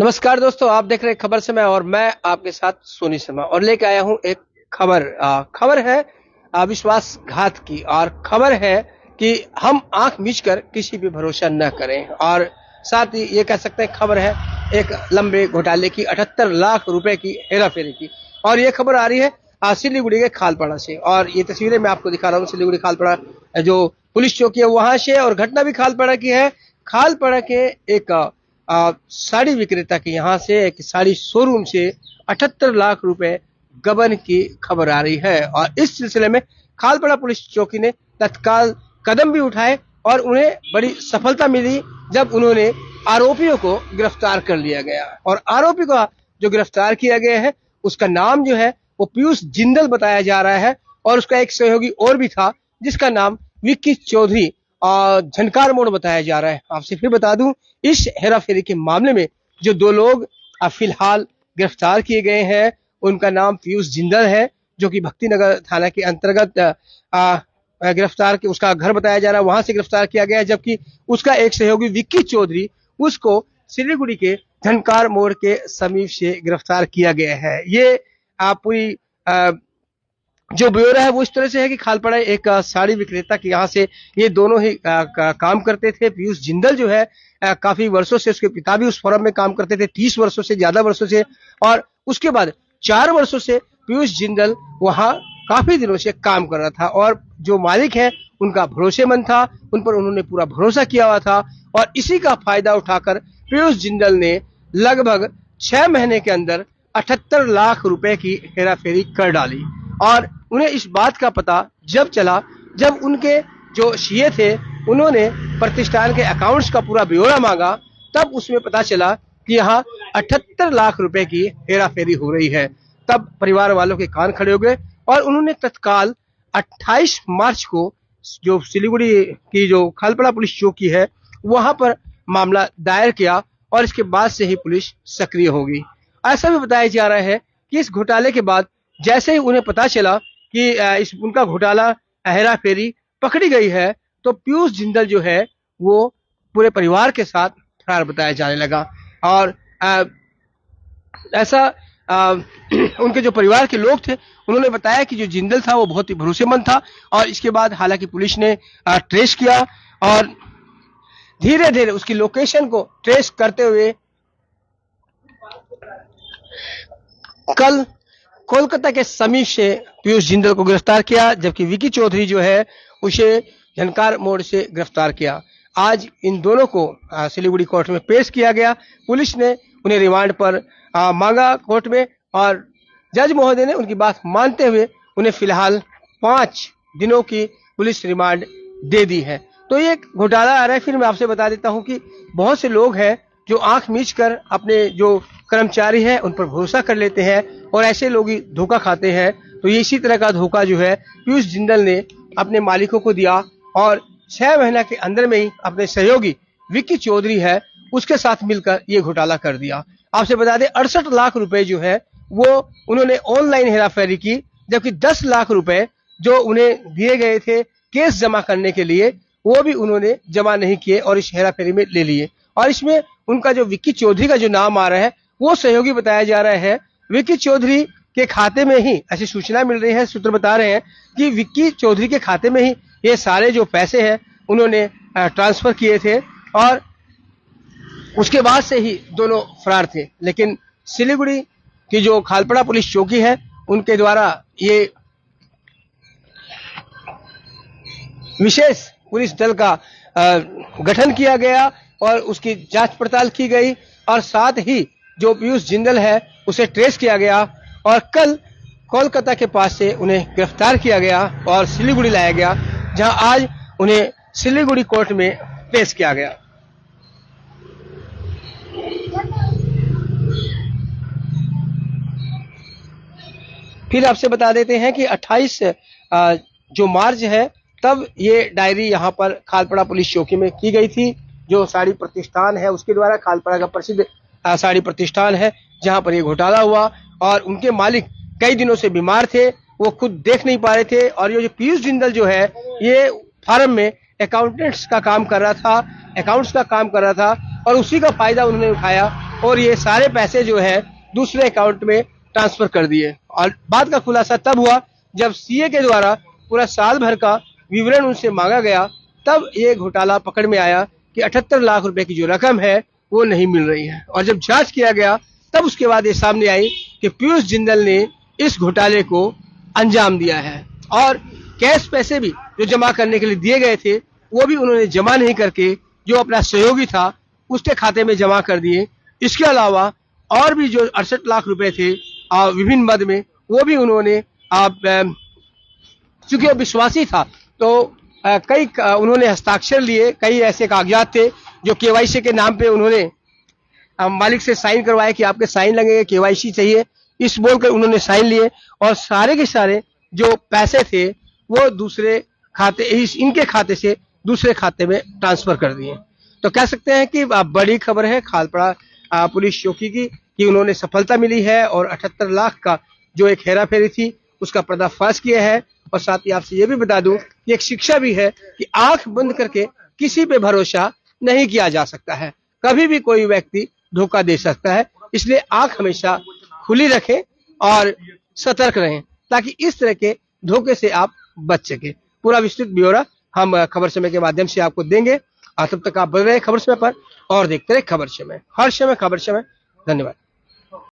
नमस्कार दोस्तों, आप देख रहे हैं खबर समय और मैं आपके साथ सोनी शर्मा और लेके आया हूं एक खबर है विश्वासघात की। और खबर है कि हम आंख मीचकर किसी पे भरोसा न करें। और साथ ही ये कह सकते हैं खबर है एक लंबे घोटाले की, 78 लाख रुपए की हेराफेरी की। और ये खबर आ रही है सिलीगुड़ी के खालपाड़ा से। और ये तस्वीरें मैं आपको दिखा रहा हूँ सिलीगुड़ी खालपाड़ा जो पुलिस चौकी है वहां से। और घटना भी खालपाड़ा की है। खालपाड़ा के एक साड़ी विक्रेता के यहाँ से, एक साड़ी शोरूम से 78 लाख रुपए गबन की खबर आ रही है। और इस सिलसिले में खालपाड़ा पुलिस चौकी ने तत्काल कदम भी उठाए और उन्हें बड़ी सफलता मिली जब उन्होंने आरोपियों को गिरफ्तार कर लिया गया। और आरोपी को जो गिरफ्तार किया गया है उसका नाम जो है वो पीयूष जिंदल बताया जा रहा है। और उसका एक सहयोगी और भी था जिसका नाम विक्की चौधरी और झनकार मोड़ बताया जा रहा है। आपसे फिर बता दूं, इस हेराफेरी के मामले में जो दो लोग फिलहाल गिरफ्तार किए गए हैं उनका नाम पीयूष जिंदल है, जो कि भक्तिनगर थाना के अंतर्गत गिरफ्तार के उसका घर बताया जा रहा है, वहां से गिरफ्तार किया गया है। जबकि उसका एक सहयोगी विक्की चौधरी, उसको सिलीगुड़ी के झनकार मोड़ के समीप से गिरफ्तार किया गया है। ये पूरी जो ब्यौरा है वो इस तरह से है कि खालपाड़ा एक साड़ी विक्रेता के यहाँ से ये दोनों ही काम करते थे। पीयूष जिंदल जो है काफी वर्षों से, उसके पिता भी उस फर्म में काम करते थे, 30 वर्षों से, ज्यादा वर्षों से। और उसके बाद 4 वर्षों से पीयूष जिंदल वहां काफी दिनों से काम कर रहा था। और जो मालिक है उनका भरोसेमंद था, उन पर उन्होंने पूरा भरोसा किया हुआ था। और इसी का फायदा उठाकर पीयूष जिंदल ने लगभग 6 महीने के अंदर 78 लाख रुपए की हेराफेरी कर डाली। और उन्हें इस बात का पता जब चला, जब उनके जो सीए थे उन्होंने प्रतिष्ठान के अकाउंट्स का पूरा ब्यौरा मांगा, तब उसमें पता चला कि यहाँ 78 लाख रुपए की हेराफेरी हो रही है। तब परिवार वालों के कान खड़े हो गए और उन्होंने तत्काल 28 मार्च को जो सिलीगुड़ी की जो खालपाड़ा पुलिस चौकी है वहां पर मामला दायर किया। और इसके बाद से ही पुलिस सक्रिय होगी। ऐसा भी बताया जा रहा है कि इस घोटाले के बाद जैसे ही उन्हें पता चला कि उनका घोटाला हेरा फेरी पकड़ी गई है, तो पीयूष जिंदल जो है वो पूरे परिवार के साथ फरार बताया जाने लगा। और ऐसा उनके जो परिवार के लोग थे उन्होंने बताया कि जो जिंदल था वो बहुत ही भरोसेमंद था। और इसके बाद हालांकि पुलिस ने ट्रेस किया और धीरे धीरे उसकी लोकेशन को ट्रेस करते हुए कल कोलकाता के समीप से पीयूष जिंदल को गिरफ्तार किया। जबकि विक्की चौधरी जो है उसे झनकार मोड़ से गिरफ्तार किया। आज इन दोनों को सिलीगुड़ी कोर्ट में पेश किया गया। पुलिस ने उन्हें रिमांड पर मांगा कोर्ट में, और जज महोदय ने उनकी बात मानते हुए उन्हें फिलहाल 5 दिनों की पुलिस रिमांड दे दी है। तो ये घोटाला आ रहा है। फिर मैं आपसे बता देता हूं कि बहुत से लोग हैं जो आंख मीच कर अपने जो कर्मचारी हैं उन पर भरोसा कर लेते हैं और ऐसे लोग ही धोखा खाते हैं। तो ये इसी तरह का धोखा जो है पीयूष जिंदल ने अपने मालिकों को दिया और 6 महीने के अंदर में ही अपने सहयोगी विक्की चौधरी है उसके साथ मिलकर ये घोटाला कर दिया। आपसे बता दें 68 लाख रुपए जो है वो उन्होंने ऑनलाइन हेराफेरी की, जबकि 10 लाख रुपए जो उन्हें दिए गए थे केस जमा करने के लिए वो भी उन्होंने जमा नहीं किए और इस हेराफेरी में ले लिए। और इसमें उनका जो विक्की चौधरी का जो नाम आ रहा है वो सहयोगी बताया जा रहा है। विक्की चौधरी के खाते में ही ऐसी सूचना मिल रही है, सूत्र बता रहे हैं कि विक्की चौधरी के खाते में ही ये सारे जो पैसे हैं उन्होंने ट्रांसफर किए थे और उसके बाद से ही दोनों फरार थे। लेकिन सिलीगुड़ी की जो खालपाड़ा पुलिस चौकी है उनके द्वारा ये विशेष पुलिस दल का गठन किया गया और उसकी जांच पड़ताल की गई। और साथ ही जो पीयूष जिंदल है उसे ट्रेस किया गया और कल कोलकाता के पास से उन्हें गिरफ्तार किया गया और सिलीगुड़ी लाया गया, जहां आज उन्हें सिलीगुड़ी कोर्ट में पेश किया गया। फिर आपसे बता देते हैं कि 28 जो मार्च है तब ये डायरी यहाँ पर खालपाड़ा पुलिस चौकी में की गई थी। जो साड़ी प्रतिष्ठान है उसके द्वारा, खालपाड़ा का प्रसिद्ध साड़ी प्रतिष्ठान है जहां पर ये घोटाला हुआ। और उनके मालिक कई दिनों से बीमार थे, वो खुद देख नहीं पा रहे थे। और ये जो पीयूष जिंदल जो है ये फार्म में अकाउंटेंट्स का काम कर रहा था, अकाउंट्स का काम कर रहा था और उसी का फायदा उन्होंने उठाया और ये सारे पैसे जो है दूसरे अकाउंट में ट्रांसफर कर दिए। और बात का खुलासा तब हुआ जब सीए के द्वारा पूरा साल भर का विवरण उनसे मांगा गया, तब ये घोटाला पकड़ में आया कि 78 लाख रुपए की जो रकम है वो नहीं मिल रही है। और जब जांच किया गया तब उसके बाद ये सामने आई कि पीयूष जिंदल ने इस घोटाले को अंजाम दिया है और कैश पैसे भी जो जमा करने के लिए दिए गए थे वो भी उन्होंने जमा नहीं करके जो अपना सहयोगी था उसके खाते में जमा कर दिए। इसके अलावा और भी जो 68 लाख रुपए थे विभिन्न मद में, वो भी उन्होंने चूंकि वो विश्वासी था तो कई उन्होंने हस्ताक्षर लिए, कई ऐसे कागजात थे जो केवाईसी के नाम पे उन्होंने मालिक से साइन करवाए कि आपके साइन लगेंगे, केवाईसी चाहिए, इस बोलकर उन्होंने साइन लिए और सारे के सारे जो पैसे थे वो दूसरे खाते, इनके खाते से दूसरे खाते में ट्रांसफर कर दिए। तो कह सकते हैं कि बड़ी खबर है खालपड़ा पुलिस चौकी की कि उन्होंने सफलता मिली है और 78 लाख का जो एक हेरा फेरी थी उसका पर्दाफाश किया है। और साथ ही आपसे ये भी बता दूं कि एक शिक्षा भी है कि आंख बंद करके किसी पे भरोसा नहीं किया जा सकता है, कभी भी कोई व्यक्ति धोखा दे सकता है। इसलिए आंख हमेशा खुली रखें और सतर्क रहें ताकि इस तरह के धोखे से आप बच सके। पूरा विस्तृत ब्यौरा हम खबर समय के माध्यम से आपको देंगे। तब तक आप बने रहे खबर समय पर और देखते रहे खबर समय, हर समय खबर समय। धन्यवाद।